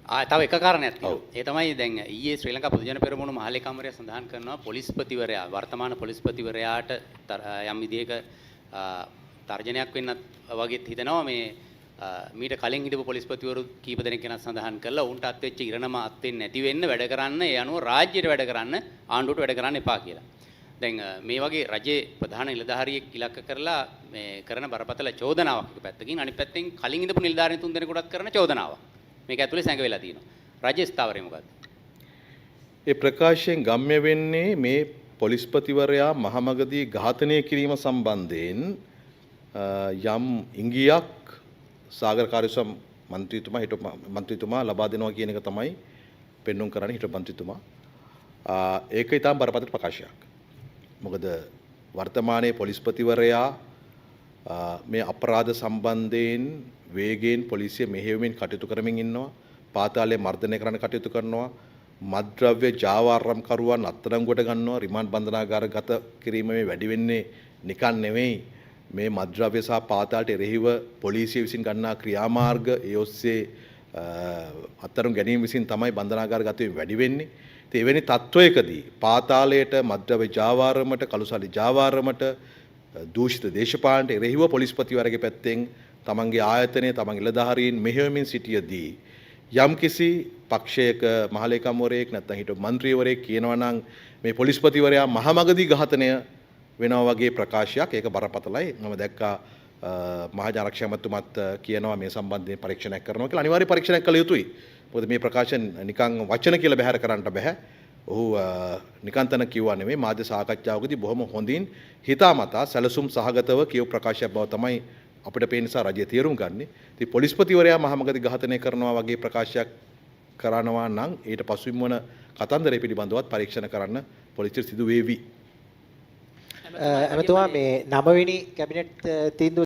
තව එක කාරණයක් තියෙනවා. ඒ තමයි දැන් ඊයේ ශ්‍රී ලංකා පොදුජන පෙරමුණ මහලේකම්වරයා සඳහන් කරනවා පොලිස්පතිවරයා වර්තමාන පොලිස්පතිවරයාට යම් විදිහක තර්ජනයක් වෙන්නත් වගේ හිතෙනවා මේ මීට කලින් හිටපු පොලිස්පතිවරු කීප දෙනෙක් ගැන සඳහන් කළා උන්ට අත් වෙච්ච ඉරණම අත් වෙන්නේ නැති වෙන්න වැඩ කරන්න ඒ අනුව රාජ්‍යයට වැඩ කරන්න ආණ්ඩුවට වැඩ කරන්න එපා කියලා. දැන් මේ වගේ රජයේ ප්‍රධාන නිලධාරියෙක් ඉලක්ක කරලා මේ කරන බරපතල චෝදනාවක් එක පැත්තකින් අනිත් පැත්තෙන් කලින් ඉඳපු නිලධාරීන් තුන් දෙනෙකුටත් කරන චෝදනාවක්. මේක ඇතුලේ සැඟ වෙලා තියෙනවා. රජයේ ස්ථාවරය මොකද්ද? ඒ ප්‍රකාශයෙන් ගම්ම්‍ය වෙන්නේ මේ පොලිස්පතිවරයා මහමගදී ඝාතනය කිරීම සම්බන්ධයෙන් යම් ඉංගියක් සාගර කාර්යසම් මන්ත්‍රීතුමා ලබා දෙනවා කියන එක තමයි පෙන්වුම් කරන්නේ හිටපු මන්ත්‍රීතුමා. ඒක ඊටම බරපතල ප්‍රකාශයක්. මොකද වර්තමානයේ පොලිස්පතිවරයා මේ අපරාධ සම්බන්ධයෙන් වේගයෙන් පොලිසිය මෙහෙයුමින් කටයුතු කරමින් ඉන්නවා. පාතාලය මර්ධනය කරන්න කටයුතු කරනවා. මත්ද්‍රව්‍ය ජාවාරම් කරුවන් අත්අඩංගුවට ගන්නවා. රිමාන්ඩ් බන්ධනාගාර ගත කිරීම මේ වැඩි වෙන්නේ නිකන් නෙවෙයි. මේ මත්ද්‍රව්‍ය සහ පාතාලට එරෙහිව පොලිසිය විසින් ගන්නා ක්‍රියාමාර්ග ඒ ඔස්සේ අත්අඩංගු ගැනීම විසින් තමයි බන්ධනාගාර ගත වීම වැඩි වෙන්නේ. ඉතින් එවැනි තත්වයකදී පාතාලයට මත්ද්‍රව්‍ය ජාවාරමට කළුසල්ලි ජාවාරමට දූෂිත දේශපාලනට එරෙහිව පොලිස්පතිවරයාගේ පැත්තෙන් තමන්ගේ ආයතනය තමන් ඉලධාරීන් මෙහෙයමින් සිටියදී යම්කිසි පක්ෂයක මහලේකම්වරයෙක් නැත්නම් හිටපු මන්ත්‍රීවරයෙක් කියනවා නම් මේ පොලිස්පතිවරයා මහමගදී ඝාතනය වෙනවා වගේ ප්‍රකාශයක් ඒක බරපතලයි. මම දැක්කා මහජාරක්ෂක මැතිතුමත් කියනවා මේ සම්බන්ධයෙන් පරීක්ෂණයක් කරනවා කියලා. අනිවාර්ය පරීක්ෂණයක් කළ යුතුයි. මොකද මේ ප්‍රකාශන නිකන් වචන කියලා බැහැර කරන්නට බෑ. ඔහු නිකන්තන කිව්වා නෙමෙයි මාධ්‍ය සාකච්ඡාවකදී බොහොම හොඳින් හිතාමතා සැලසුම් සහගතව කියව ප්‍රකාශයක් බව තමයි අපිට පේන නිසා රජය තීරුම් ගන්නේ. ඉතින් පොලිස්පතිවරයා මහමගදී ඝාතනය කරනවා වගේ ප්‍රකාශයක් කරනවා නම් ඊට පසුබිම් වන කතන්දරය පිළිබඳවත් පරීක්ෂණ කරන්න පොලිසියට සිදු වේවි. එමෙතුමා මේ 9 වෙනි කැබිනට් තීන්දුව